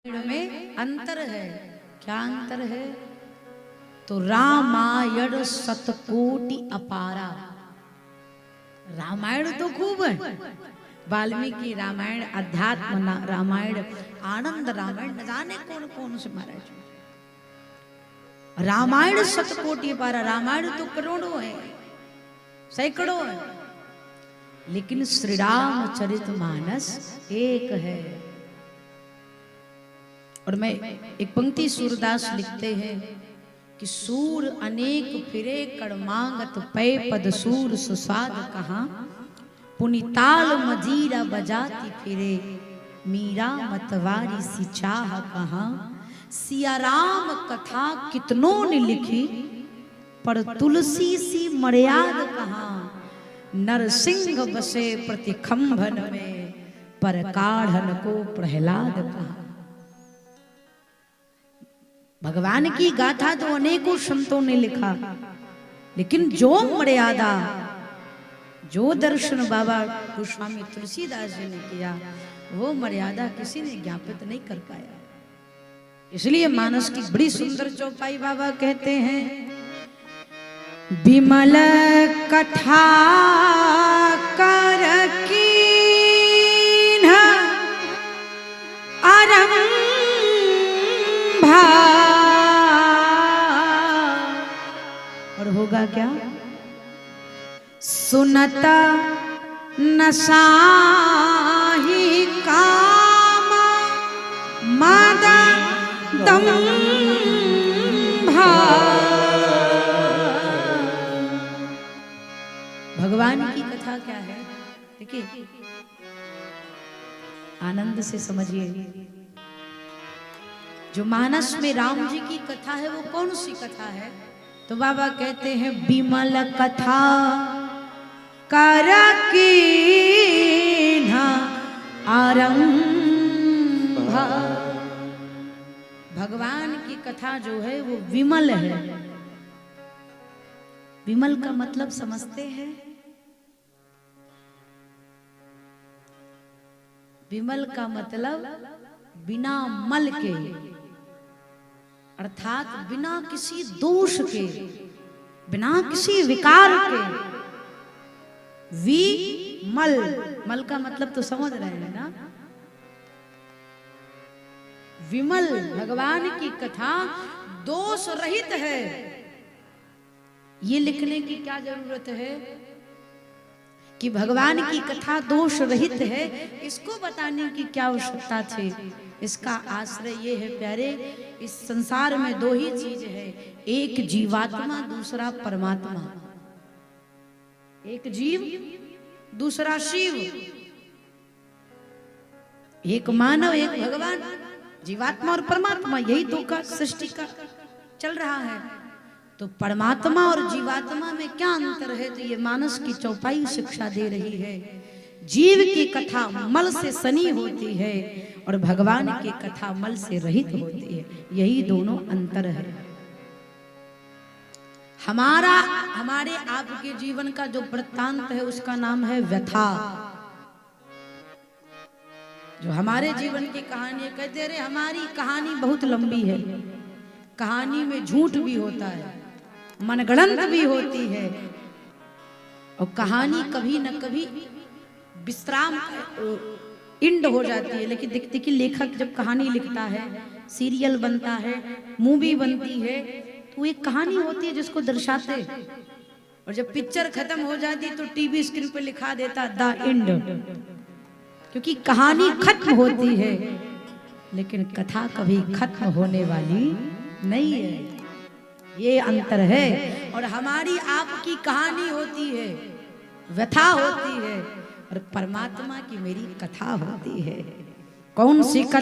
में अंतर है। क्या अंतर है? तो रामायण शतकोटि अपारा। रामायण तो खूब है, वाल्मीकि रामायण, अध्यात्म रामायण, आनंद रामायण, न जाने कौन कौन से महाराज। रामायण शतकोटि अपारा। रामायण तो करोड़ों है, सैकड़ों है, लेकिन श्री रामचरितमानस एक है। और मैं एक पंक्ति सूरदास लिखते हैं कि सूर अनेक फिरे कड़ मांगत पै पद सूर सुसाद कहा, पुनिताल मजीरा बजाती फिरे मीरा मतवारी सी चाह कहा। सिया राम कथा कितनों ने लिखी पर तुलसी सी मर्याद कहा। नरसिंह बसे प्रति खंभन में पर काढ़न को प्रहलाद कहा। भगवान की गाथा तो अनेकों संतों ने लिखा, लेकिन जो मर्यादा, जो दर्शन बाबा गोस्वामी तुलसीदास जी ने किया, वो मर्यादा किसी ने ज्ञापित नहीं कर पाया। इसलिए मानस की बड़ी सुंदर चौपाई बाबा कहते हैं, विमल कथा कर कीन्ह आरंभा, और होगा क्या? सुनता नसाही काम मद दंभा। भगवान की कथा क्या है? देखिए, आनंद से समझिए। जो मानस में राम जी की कथा है, वो कौन सी कथा है? तो बाबा कहते हैं, विमल कथा कर कीन्ह आरंभा। भगवान की कथा जो है वो विमल है। विमल का मतलब समझते हैं? विमल का मतलब बिना मल के, अर्थात बिना किसी दोष के, बिना किसी विकार के। विमल, मल का मतलब तो समझ रहे हैं ना? विमल, भगवान की कथा दोष रहित है। ये लिखने की क्या जरूरत है कि भगवान की कथा दोष रहित है? इसको बताने की क्या आवश्यकता थी? इसका आश्रय ये है प्यारे, इस संसार में दो ही चीज है, एक जीवात्मा, दूसरा परमात्मा। एक जीव, दूसरा शिव। एक मानव, एक भगवान। जीवात्मा और परमात्मा, यही तो का सृष्टि का चल रहा है। तो परमात्मा और जीवात्मा में क्या अंतर है? तो ये मानस की चौपाई शिक्षा दे रही है। जीव की कथा मल से सनी होती है और भगवान की कथा मल से रहित होती है। यही दोनों अंतर है। हमारे आपके जीवन का जो वृत्तांत है, उसका नाम है व्यथा। जो हमारे जीवन की कहानी, कहते रहे हमारी कहानी बहुत लंबी है, कहानी में झूठ भी होता है, मनगढ़ंत भी होती है, और कहानी कभी न कभी विश्राम इंड हो जाती है। लेकिन देखते कि लेखक जब कहानी लिखता है, सीरियल बनता है, मूवी बनती है, तो एक कहानी होती है जिसको दर्शाते, और जब पिक्चर खत्म हो जाती है तो टीवी स्क्रीन पे लिखा देता द एंड, क्योंकि कहानी खत्म होती है, लेकिन कथा कभी खत्म होने वाली नहीं है। ये अंतर है। और हमारी आपकी कहानी होती है, व्यथा होती है, और परमात्मा की मेरी कथा होती है। कौन सी कथा?